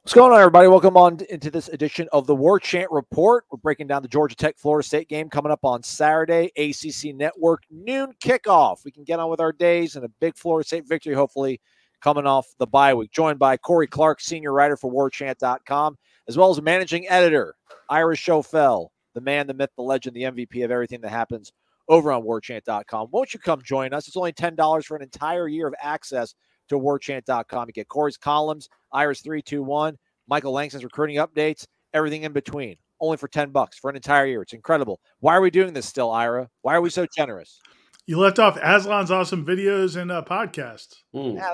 What's going on, everybody? Welcome on into this edition of the Warchant Report. We're breaking down the Georgia Tech Florida State game coming up on Saturday, ACC Network, noon kickoff. We can get on with our days and a big Florida State victory, hopefully, coming off the bye week. Joined by Corey Clark, senior writer for Warchant.com, as well as a managing editor, Ira Schofel, the man, the myth, the legend, the MVP of everything that happens over on Warchant.com. Won't you come join us? It's only $10 for an entire year of access to Warchant.com. You get Corey's columns, Ira's 321, Michael Langston's recruiting updates, everything in between. Only for $10 for an entire year. It's incredible. Why are we doing this still, Ira? Why are we so generous? You left off Aslan's awesome videos and podcasts. Yeah,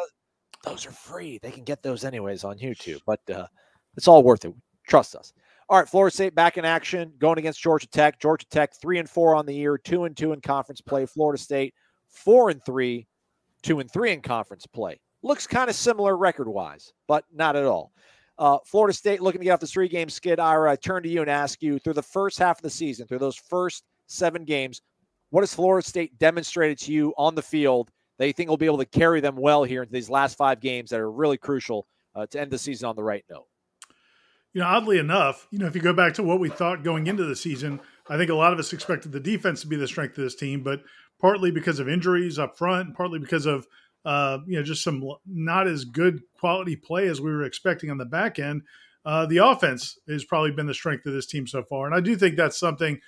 those are free. They can get those anyways on YouTube, but it's all worth it. Trust us. All right, Florida State back in action, going against Georgia Tech. Georgia Tech 3-4 on the year, 2-2 in conference play. Florida State 4-3, 2-3 in conference play. Looks kind of similar record-wise, but not at all. Florida State looking to get off this 3-game skid. Ira, I turn to you and ask you, through the first half of the season, through those first 7 games, what has Florida State demonstrated to you on the field that you think will be able to carry them well here into these last 5 games that are really crucial to end the season on the right note? You know, oddly enough, if you go back to what we thought going into the season, I think a lot of us expected the defense to be the strength of this team, but partly because of injuries up front, partly because of just some not as good quality play as we were expecting on the back end. The offense has probably been the strength of this team so far. And I do think that's something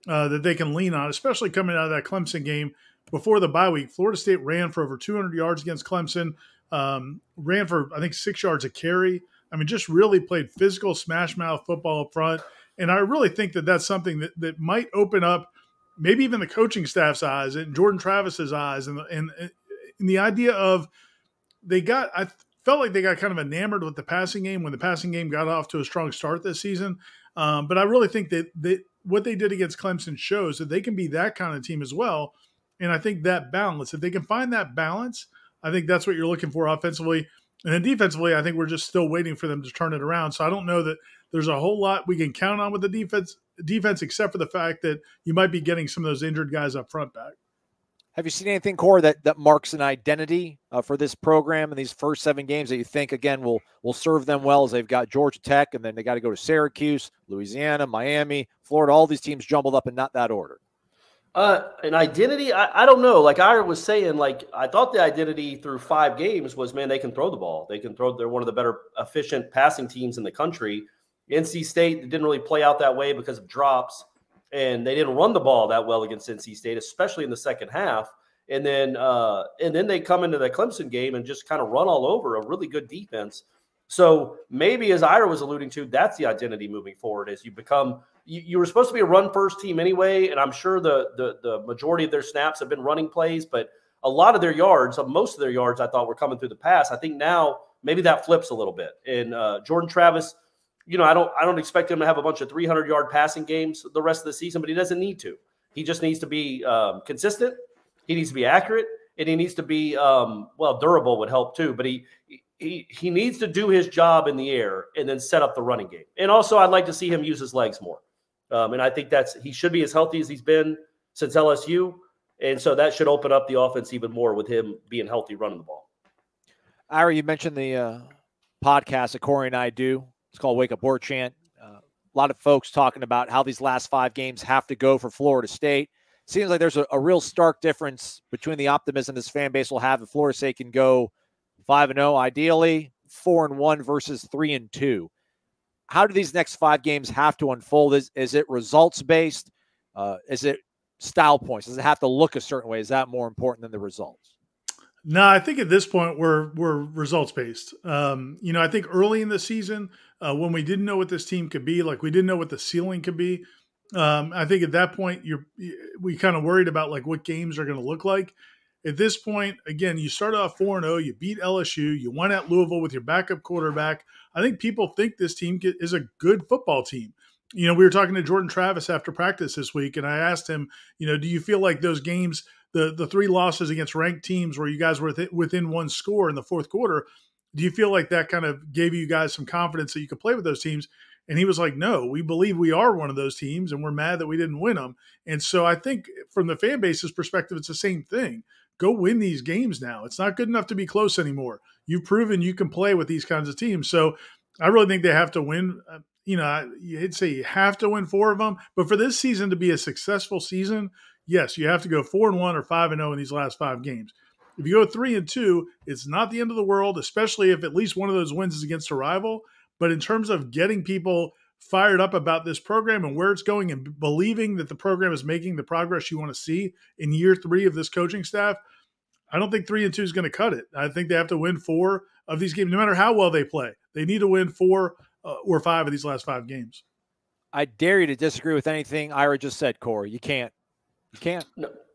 that they can lean on, especially coming out of that Clemson game before the bye week. Florida State ran for over 200 yards against Clemson, ran for, I think, 6 yards a carry. I mean, just really played physical smash mouth football up front. And I really think that that's something that might open up maybe even the coaching staff's eyes and Jordan Travis's eyes and the idea of I felt like they got kind of enamored with the passing game when the passing game got off to a strong start this season. But I really think that what they did against Clemson shows that they can be that kind of team as well. And I think that balance, if they can find that balance, I think that's what you're looking for offensively. And then defensively, I think we're just still waiting for them to turn it around. So I don't know that there's a whole lot we can count on with the defense, except for the fact that you might be getting some of those injured guys up front back. Have you seen anything, Corey, that marks an identity for this program in these first 7 games that you think, again, will serve them well, as they've got Georgia Tech, and then they got to go to Syracuse, Louisiana, Miami, Florida, all these teams jumbled up in not that order? An identity? I don't know. Like Ira was saying, I thought the identity through 5 games was, man, they can throw the ball. They can throw. They're one of the better efficient passing teams in the country. NC State didn't really play out that way because of drops. And they didn't run the ball that well against NC State, especially in the second half. And then they come into the Clemson game and just kind of run all over a really good defense. So maybe, as Ira was alluding to, that's the identity moving forward. As you were supposed to be a run-first team anyway, and I'm sure the majority of their snaps have been running plays, but a lot of their yards, most of their yards, I thought were coming through the pass. I think now maybe that flips a little bit. And Jordan Travis, I don't expect him to have a bunch of 300-yard passing games the rest of the season, but he doesn't need to. He just needs to be consistent. He needs to be accurate, and he needs to be durable would help too. But he needs to do his job in the air and then set up the running game. And also, I'd like to see him use his legs more. And I think he should be as healthy as he's been since LSU, and so that should open up the offense even more with him being healthy, running the ball. Ira, you mentioned the podcast that Corey and I do. It's called Wake Up Warchant. A lot of folks talking about how these last 5 games have to go for Florida State. Seems like there's a real stark difference between the optimism this fan base will have if Florida State can go 5-0, ideally 4-1 versus 3-2. How do these next 5 games have to unfold? Is it results-based? Is it style points? Does it have to look a certain way? Is that more important than the results? No, I think at this point we're results based. I think early in the season when we didn't know what this team could be, like we didn't know what the ceiling could be. I think at that point we kind of worried about like what games are going to look like. At this point, again, you start off 4-0, you beat LSU, you won at Louisville with your backup quarterback. I think people think this team is a good football team. We were talking to Jordan Travis after practice this week, and I asked him, do you feel like those games, the 3 losses against ranked teams where you guys were within 1 score in the fourth quarter, do you feel like that kind of gave you guys some confidence that you could play with those teams? And he was like, no, we believe we are one of those teams, and we're mad that we didn't win them. And so I think from the fan base's perspective, it's the same thing. Go win these games now. It's not good enough to be close anymore. You've proven you can play with these kinds of teams. So I really think they have to win. You'd say you have to win 4 of them, but for this season to be a successful season, yes, you have to go 4-1 or 5-0 in these last 5 games. If you go 3-2, it's not the end of the world, especially if at least one of those wins is against a rival. But in terms of getting people fired up about this program and where it's going and believing that the program is making the progress you want to see in year 3 of this coaching staff, I don't think 3-2 is going to cut it. I think they have to win 4 of these games, no matter how well they play. They need to win 4 or 5 of these last 5 games. I dare you to disagree with anything Ira just said, Corey. You can't. You can't.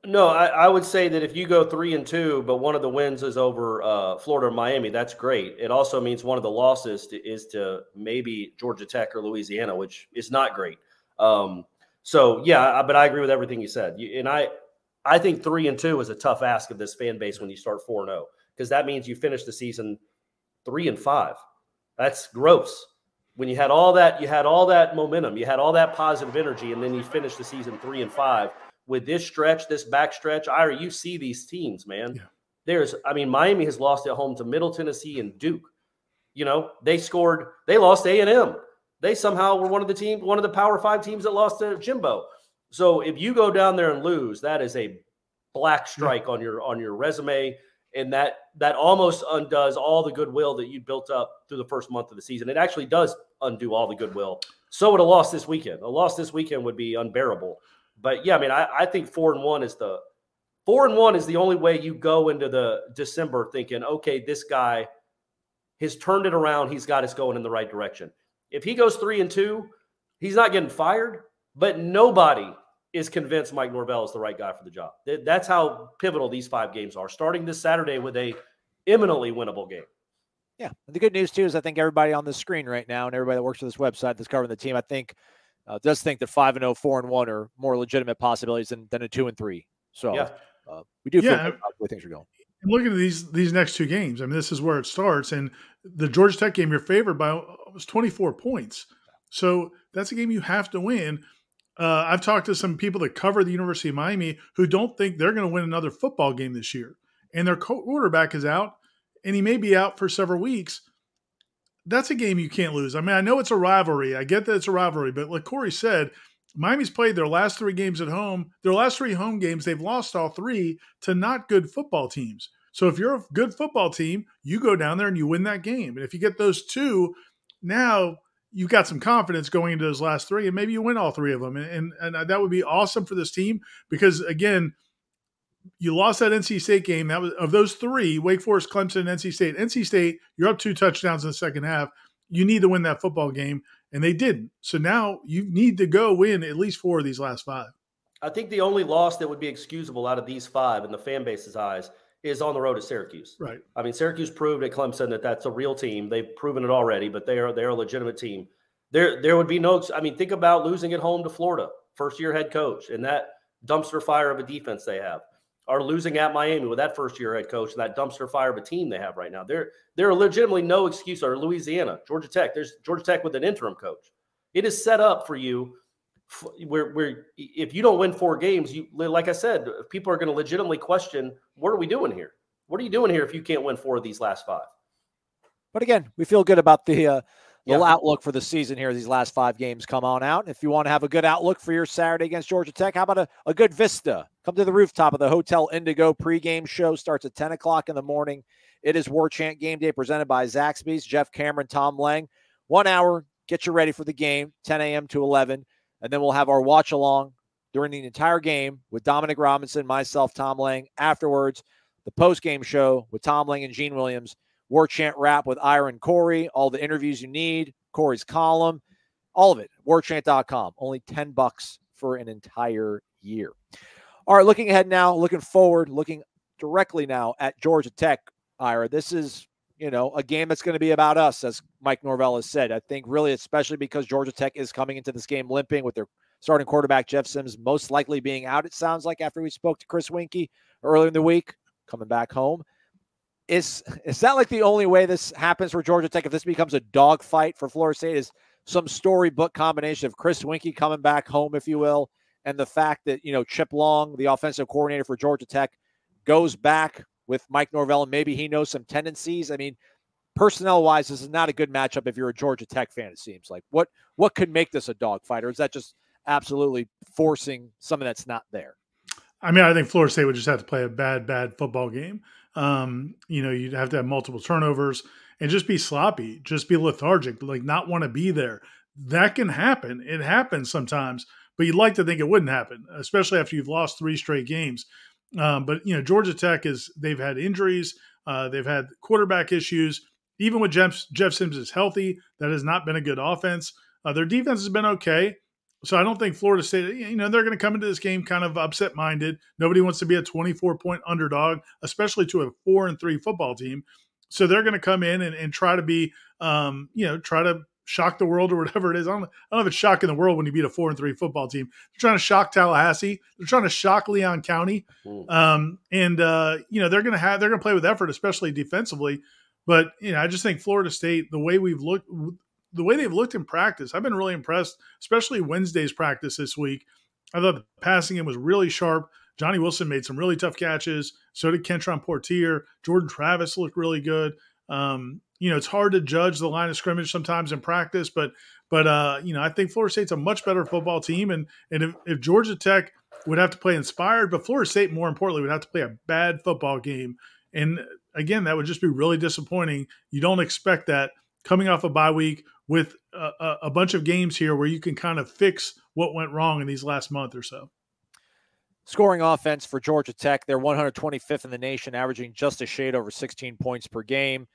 No, I would say that if you go 3-2, but one of the wins is over Florida or Miami, that's great. It also means one of the losses is to maybe Georgia Tech or Louisiana, which is not great. So, yeah, but I agree with everything you said. And I think 3-2 is a tough ask of this fan base when you start 4-0, because that means you finish the season 3-5. That's gross. When you had all that momentum, you had all that positive energy, and then you finish the season 3-5 with this stretch, this back stretch. Ira, you see these teams, man. Yeah. Miami has lost at home to Middle Tennessee and Duke. They lost A&M. They somehow were one of the Power 5 teams that lost to Jimbo. So if you go down there and lose, that is a black strike on your resume, and that almost undoes all the goodwill that you built up through the first month of the season. It actually does undo all the goodwill. So would a loss this weekend. A loss this weekend would be unbearable. But yeah, I think 4-1 is the only way you go into the December thinking, okay, this guy has turned it around. He's got us going in the right direction. If he goes 3-2, he's not getting fired, but nobody is convinced Mike Norvell is the right guy for the job. That's how pivotal these 5 games are, starting this Saturday with a imminently winnable game. Yeah. And the good news, too, is I think everybody on the screen right now and everybody that works for this website that's covering the team, I think, does think that 5-0, 4-1 are more legitimate possibilities than a 2-3. So yeah. We do feel good about the way things are going. And look at these next 2 games. This is where it starts. And the Georgia Tech game, you're favored by almost 24 points. So that's a game you have to win. I've talked to some people that cover the University of Miami who don't think they're going to win another football game this year. And their quarterback is out, and he may be out for several weeks. That's a game you can't lose. I know it's a rivalry. I get that it's a rivalry. But like Corey said, Miami's played their last 3 games at home. Their last 3 home games, they've lost all 3 to not good football teams. So if you're a good football team, you go down there and you win that game. And if you get those 2, now you've got some confidence going into those last 3, and maybe you win all 3 of them. And that would be awesome for this team because, again, you lost that NC State game. That was of those 3, Wake Forest, Clemson, and NC State. NC State, you're up 2 touchdowns in the second half. You need to win that football game, and they didn't. So now you need to go win at least 4 of these last 5. I think the only loss that would be excusable out of these 5 in the fan base's eyes is on the road to Syracuse. Right. Syracuse proved at Clemson that that's a real team. They've proven it already, but they're a legitimate team. There would be no – think about losing at home to Florida, first-year head coach, and that dumpster fire of a defense they have. Or losing at Miami with that first-year head coach and that dumpster fire of a team they have right now. There are legitimately no excuse. Or Louisiana, Georgia Tech. There's Georgia Tech with an interim coach. It is set up for you where if you don't win 4 games, like I said, people are going to legitimately question, what are we doing here? What are you doing here if you can't win 4 of these last 5? But again, we feel good about the outlook for the season here. These last 5 games come on out. If you want to have a good outlook for your Saturday against Georgia Tech, how about a good vista? Come to the rooftop of the Hotel Indigo pregame show. Starts at 10 o'clock in the morning. It is Warchant Game Day presented by Zaxby's. Jeff Cameron, Tom Lang. 1 hour, get you ready for the game, 10 a.m. to 11. And then we'll have our watch along during the entire game with Dominic Robinson, myself, Tom Lang. Afterwards, the post-game show with Tom Lang and Gene Williams. Warchant Wrap with Ira and Corey. All the interviews you need. Corey's column. All of it. Warchant.com. Only $10 for an entire year. All right, looking ahead now, looking forward, looking directly now at Georgia Tech, Ira. This is, a game that's going to be about us, as Mike Norvell has said. I think really especially because Georgia Tech is coming into this game limping with their starting quarterback, Jeff Sims, most likely being out, it sounds like, after we spoke to Chris Winkie earlier in the week, coming back home. Is that like the only way this happens for Georgia Tech? If this becomes a dogfight for Florida State, is some storybook combination of Chris Winkie coming back home, if you will, and the fact that, Chip Long, the offensive coordinator for Georgia Tech, goes back with Mike Norvell, and maybe he knows some tendencies. personnel-wise, this is not a good matchup if you're a Georgia Tech fan, it seems like. What could make this a dogfight, or is that just absolutely forcing something that's not there? I mean, I think Florida State would just have to play a bad football game. You'd have to have multiple turnovers and just be sloppy, just be lethargic, like not want to be there. That can happen. It happens sometimes, but you'd like to think it wouldn't happen, especially after you've lost 3 straight games. But Georgia Tech they've had injuries. They've had quarterback issues. Even when Jeff Sims is healthy, that has not been a good offense. Their defense has been okay. So I don't think Florida State, they're going to come into this game kind of upset-minded. Nobody wants to be a 24-point underdog, especially to a 4-3 football team. So they're going to come in and try to be, try to shock the world or whatever it is. I don't know if it's shocking the world when you beat a 4-3 football team. They're trying to shock Tallahassee. They're trying to shock Leon County. They're going to play with effort, especially defensively. But I just think Florida State, the way they've looked in practice, I've been really impressed, especially Wednesday's practice this week. I thought the passing game was really sharp. Johnny Wilson made some really tough catches. So did Kentron Portier. Jordan Travis looked really good. It's hard to judge the line of scrimmage sometimes in practice, but I think Florida State's a much better football team. And if Georgia Tech would have to play inspired, but Florida State, more importantly, would have to play a bad football game. And again, that would just be really disappointing. You don't expect that coming off a bye week with a bunch of games here where you can kind of fix what went wrong in these last month or so. Scoring offense for Georgia Tech, they're 125th in the nation, averaging just a shade over 16 points per game.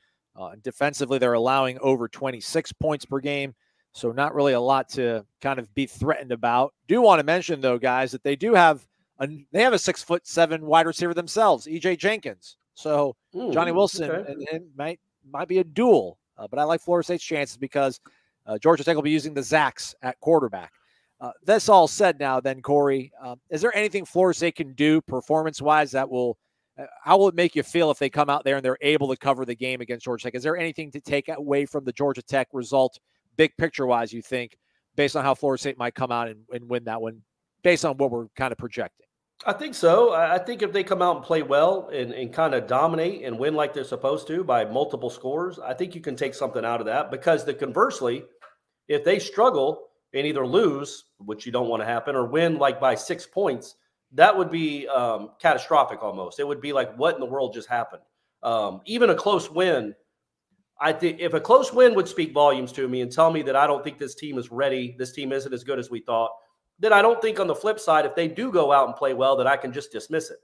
Defensively, they're allowing over 26 points per game, so not really a lot to kind of be threatened about. Do want to mention, though, guys, that they have a 6'7" wide receiver themselves, E.J. Jenkins. So Johnny Wilson and him might be a duel. But I like Florida State's chances because Georgia Tech will be using the Zacks at quarterback. That's all said now then, Corey. Is there anything Florida State can do performance-wise that will how will it make you feel if they come out there and they're able to cover the game against Georgia Tech? Is there anything to take away from the Georgia Tech result, big picture-wise, you think, based on how Florida State might come out and win that one, based on what we're kind of projecting? I think so. I think if they come out and play well and kind of dominate and win like they're supposed to by multiple scores, I think you can take something out of that, because conversely, if they struggle and either lose, which you don't want to happen, or win like by 6 points, that would be catastrophic almost. It would be like, what in the world just happened? Even a close win, I think if a close win would speak volumes to me and tell me that I don't think this team is ready, this team isn't as good as we thought, then I don't think on the flip side, if they do go out and play well, that I can just dismiss it.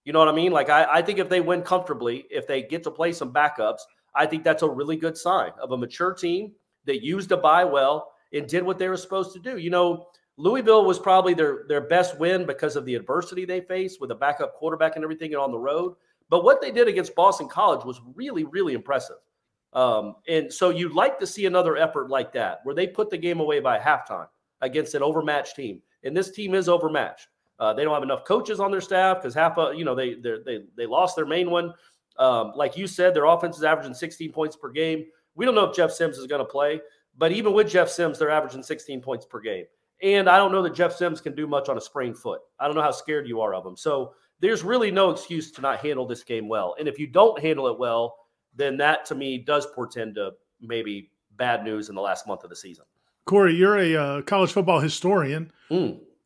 You know what I mean? Like I think if they win comfortably, if they get to play some backups, I think that's a really good sign of a mature team that used a bye well and did what they were supposed to do. Louisville was probably their best win because of the adversity they faced with a backup quarterback and everything and on the road. But what they did against Boston College was really, really impressive. And so you'd like to see another effort like that, where they put the game away by halftime against an overmatched team. And this team is overmatched. They don't have enough coaches on their staff because they lost their main one. Like you said, their offense is averaging 16 points per game. We don't know if Jeff Sims is going to play, but even with Jeff Sims, they're averaging 16 points per game. And I don't know that Jeff Sims can do much on a sprained foot. I don't know how scared you are of him. So there's really no excuse to not handle this game well. And if you don't handle it well, then that to me does portend to maybe bad news in the last month of the season. Corey, you're a college football historian.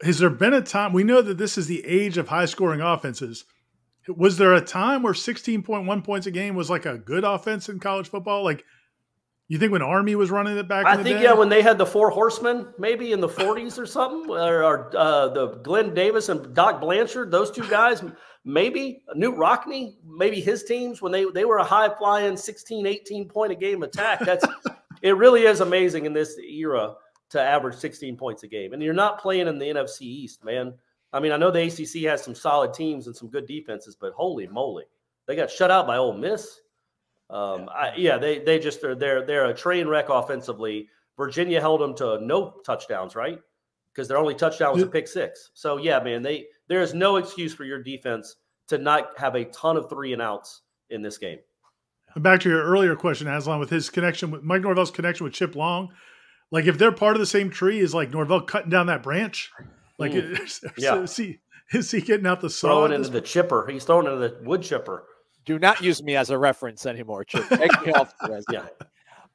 Has there been a time, we know that this is the age of high-scoring offenses. Was there a time where 16.1 points a game was like a good offense in college football? Like, you think when Army was running it back in the day? I think, yeah, when they had the Four Horsemen, maybe in the 40s or something, or the Glenn Davis and Doc Blanchard, those two guys, maybe Newt Rockney, maybe his teams, when they were a high-flying 16, 18-point-a-game attack. It really is amazing in this era to average 16 points a game. And you're not playing in the NFC East, man. I mean, I know the ACC has some solid teams and some good defenses, but holy moly, they got shut out by Ole Miss. They're a train wreck offensively. Virginia held them to no touchdowns, right? Because their only touchdown was a pick six. So yeah, man, there is no excuse for your defense to not have a ton of 3-and-outs in this game. Back to your earlier question, Aslan, with his connection with Mike Norvell's connection with Chip Long, like if they're part of the same tree, is like Norvell cutting down that branch? Like, is he getting out the saw? Throwing into the chipper. He's throwing into the wood chipper. Do not use me as a reference anymore, Chip. Take me off the resume.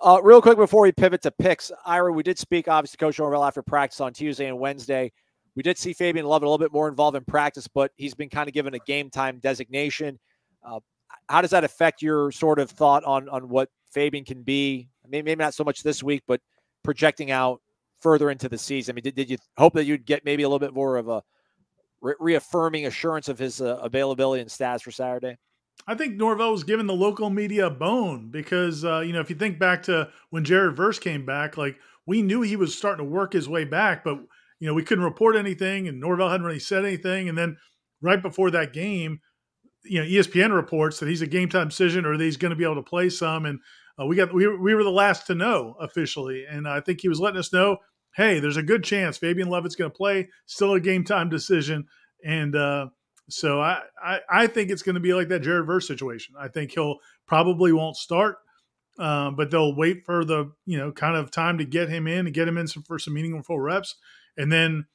Yeah. Real quick before we pivot to picks, Ira, we did speak, obviously, Coach Norvell after practice on Tuesday and Wednesday. We did see Fabian Lovett a little bit more involved in practice, but he's been kind of given a game time designation. How does that affect your sort of thought on what Fabian can be? I mean, maybe not so much this week, but projecting out further into the season. I mean, did you hope that you'd get maybe a little bit more of a reaffirming assurance of his availability and status for Saturday? I think Norvell was giving the local media a bone because, if you think back to when Jared Verse came back, like we knew he was starting to work his way back, but, we couldn't report anything and Norvell hadn't really said anything. And then right before that game, ESPN reports that he's a game time decision or that he's going to be able to play some. And we were the last to know officially. And I think he was letting us know, hey, there's a good chance Fabian Lovett's going to play, still a game time decision. And so I think it's going to be like that Jared Verse situation. I think he'll probably won't start, but they'll wait for the, kind of time to get him in and get him in for some meaningful reps and then,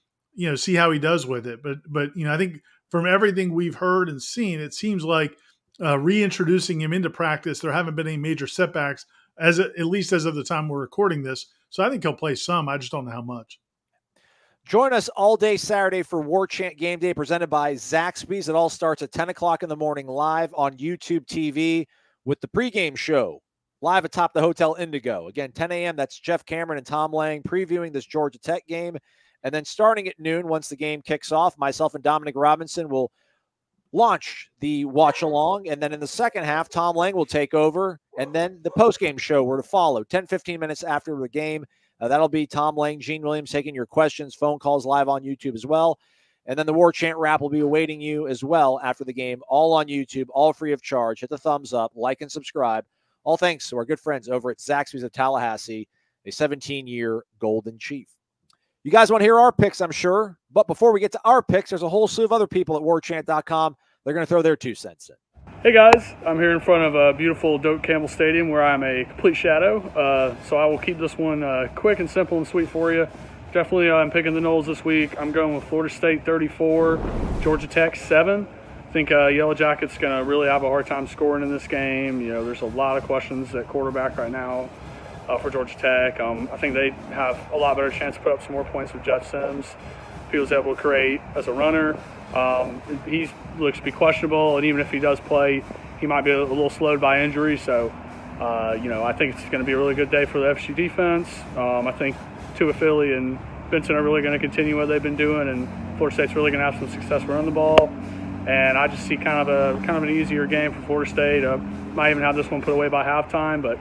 see how he does with it. But I think from everything we've heard and seen, it seems like reintroducing him into practice, there haven't been any major setbacks at least as of the time we're recording this. So I think he'll play some. I just don't know how much. Join us all day Saturday for Warchant Game Day presented by Zaxby's. It all starts at 10 o'clock in the morning live on YouTube TV with the pregame show live atop the Hotel Indigo. Again, 10 a.m., that's Jeff Cameron and Tom Lang previewing this Georgia Tech game. And then starting at noon, once the game kicks off, myself and Dominic Robinson will launch the watch-along. And then in the second half, Tom Lang will take over. And then the post-game show were to follow 10, 15 minutes after the game. That'll be Tom Lang, Gene Williams taking your questions, phone calls live on YouTube as well. And then the Warchant wrap will be awaiting you as well after the game, all on YouTube, all free of charge. Hit the thumbs up, like, and subscribe. All thanks to our good friends over at Zaxby's of Tallahassee, a 17-year Golden Chief. You guys want to hear our picks, I'm sure. But before we get to our picks, there's a whole slew of other people at warchant.com. They're going to throw their 2 cents in. Hey guys, I'm here in front of beautiful Doak Campbell Stadium where I'm a complete shadow. So I will keep this one quick and simple and sweet for you. Definitely I'm picking the Noles this week. I'm going with Florida State 34, Georgia Tech 7. I think Yellow Jackets going to really have a hard time scoring in this game. There's a lot of questions at quarterback right now for Georgia Tech. I think they have a lot better chance to put up some more points with Jeff Sims. If he was able to create as a runner. He looks to be questionable, and even if he does play, he might be a little slowed by injury. So, I think it's going to be a really good day for the FSU defense. I think Tua Philly and Benson are really going to continue what they've been doing, and Florida State's really going to have some success running the ball. And I just see kind of an easier game for Florida State. Might even have this one put away by halftime, but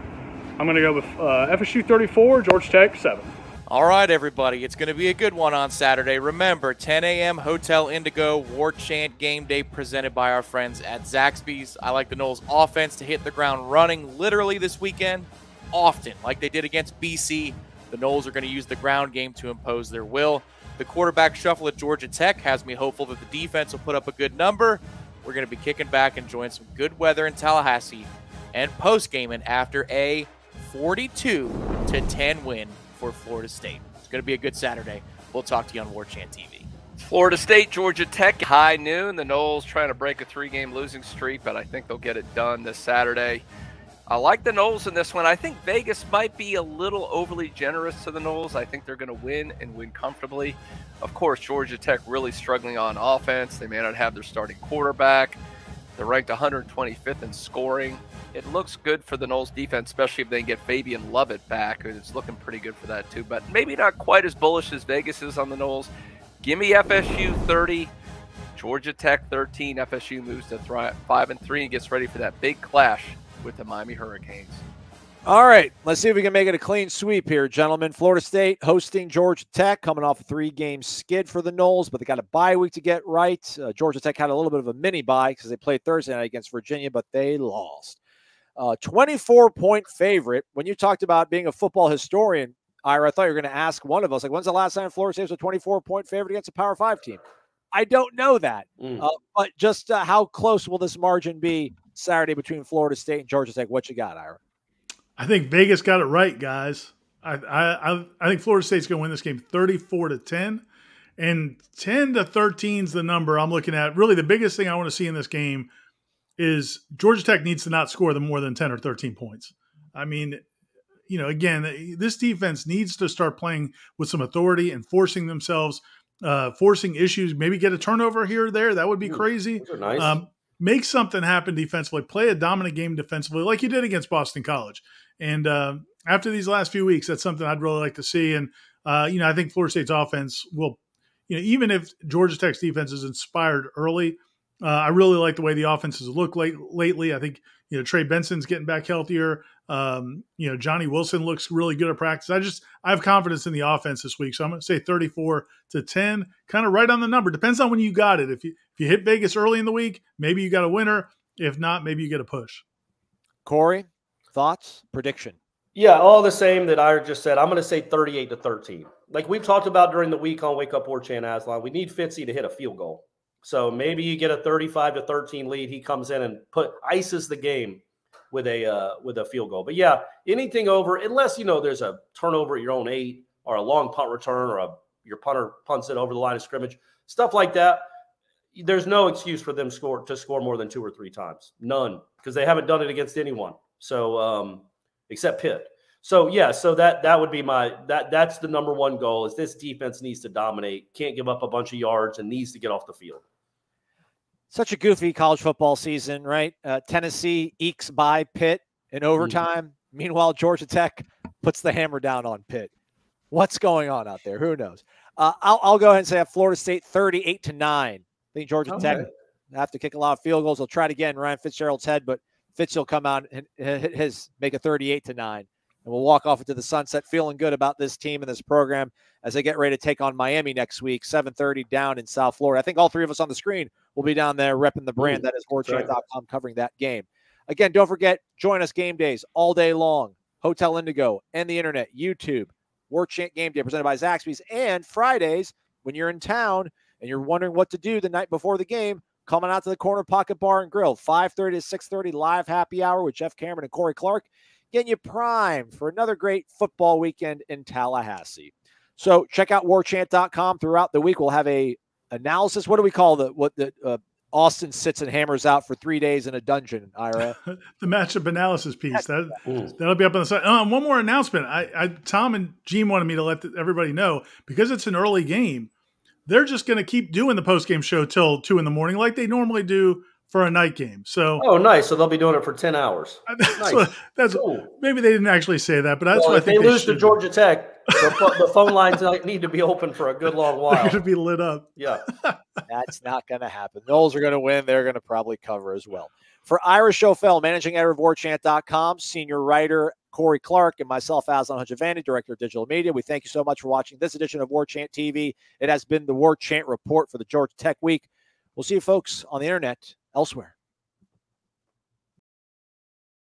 I'm going to go with FSU 34, Georgia Tech 7. All right, everybody, it's going to be a good one on Saturday. Remember, 10 a.m. Hotel Indigo, Warchant Game Day presented by our friends at Zaxby's. I like the Noles offense to hit the ground running literally this weekend, often, like they did against BC. The Noles are going to use the ground game to impose their will. The quarterback shuffle at Georgia Tech has me hopeful that the defense will put up a good number. We're going to be kicking back, enjoying some good weather in Tallahassee, and post-gaming after a 42-10 win for Florida State. It's going to be a good Saturday. We'll talk to you on Warchant TV. Florida State, Georgia Tech, high noon. The Noles trying to break a 3-game losing streak, but I think they'll get it done this Saturday. I like the Noles in this one. I think Vegas might be a little overly generous to the Noles. I think they're going to win and win comfortably. Of course, Georgia Tech really struggling on offense. They may not have their starting quarterback. They're ranked 125th in scoring. It looks good for the Noles defense, especially if they can get Fabian Lovett back. It's looking pretty good for that too, but maybe not quite as bullish as Vegas is on the Noles. Give me FSU 30, Georgia Tech 13. FSU moves to 5-3 and gets ready for that big clash with the Miami Hurricanes. All right, let's see if we can make it a clean sweep here, gentlemen. Florida State hosting Georgia Tech, coming off a 3-game skid for the Noles, but they got a bye week to get right. Georgia Tech had a little bit of a mini bye because they played Thursday night against Virginia, but they lost. 24-point favorite. When you talked about being a football historian, Ira, I thought you were going to ask one of us, like, when's the last time Florida State was a 24-point favorite against a Power 5 team? I don't know that. But just how close will this margin be Saturday between Florida State and Georgia Tech? What you got, Ira? I think Vegas got it right, guys. I think Florida State's going to win this game 34-10. And 10-13 is the number I'm looking at. Really, the biggest thing I want to see in this game is Georgia Tech needs to not score them more than 10 or 13 points. I mean, again, this defense needs to start playing with some authority and forcing themselves, forcing issues, maybe get a turnover here or there. That would be crazy. Those are nice. Make something happen defensively, play a dominant game defensively like you did against Boston College. And after these last few weeks, that's something I'd really like to see. And, I think Florida State's offense will, even if Georgia Tech's defense is inspired early, I really like the way the offenses look lately. I think, Trey Benson's getting back healthier. Johnny Wilson looks really good at practice. I have confidence in the offense this week. So I'm going to say 34-10, kind of right on the number. Depends on when you got it. If you hit Vegas early in the week, maybe you got a winner. If not, maybe you get a push. Corey, thoughts, prediction? Yeah, all the same that I just said. I'm going to say 38-13. Like we've talked about during the week on Wake Up Warchant Aslan, we need Fitzy to hit a field goal. So maybe you get a 35-13 lead. He comes in and ices the game with a field goal. But yeah, anything over, unless there's a turnover at your own 8 or a long punt return or your punter punts it over the line of scrimmage, stuff like that. There's no excuse for them to score more than 2 or 3 times. None, because they haven't done it against anyone. So except Pitt. So yeah, so that would be that's the number one goal is this defense needs to dominate, can't give up a bunch of yards, and needs to get off the field. Such a goofy college football season, right? Tennessee ekes by Pitt in overtime. Meanwhile, Georgia Tech puts the hammer down on Pitt. What's going on out there? Who knows? I'll go ahead and say I have Florida State 38-9. I think Georgia Tech have to kick a lot of field goals. They'll try it again, Ryan Fitzgerald's head, but Fitz will come out and hit make a 38-9. And we'll walk off into the sunset feeling good about this team and this program as they get ready to take on Miami next week, 7:30 down in South Florida. I think all 3 of us on the screen will be down there repping the brand. That is Warchant.com covering that game. Again, don't forget, join us game days all day long. Hotel Indigo and the internet, YouTube, Warchant Game Day presented by Zaxby's. And Fridays, when you're in town and you're wondering what to do the night before the game, coming out to the Corner Pocket Bar and Grill, 5:30 to 6:30 live happy hour with Jeff Cameron and Corey Clark, getting you primed for another great football weekend in Tallahassee. So check out warchant.com throughout the week. We'll have a analysis. What do we call Austin sits and hammers out for 3 days in a dungeon, Ira? The matchup analysis piece. That'll be up on the side. One more announcement. Tom and Gene wanted me to let everybody know, because it's an early game, they're just going to keep doing the post-game show till 2 a.m. like they normally do for a night game. So nice. So they'll be doing it for 10 hours. Nice. That's cool. Maybe they didn't actually say that, but that's what I think. If they lose to Georgia Tech, the phone lines need to be open for a good long while. They're going to be lit up. Yeah. That's not going to happen. Noles are going to win. They're going to probably cover as well. For Ira Schofel, managing editor of Warchant.com, senior writer Corey Clark, and myself, Aslan Hajavani, director of digital media, we thank you so much for watching this edition of Warchant TV. It has been the Warchant Report for the Georgia Tech week. We'll see you folks on the internet elsewhere.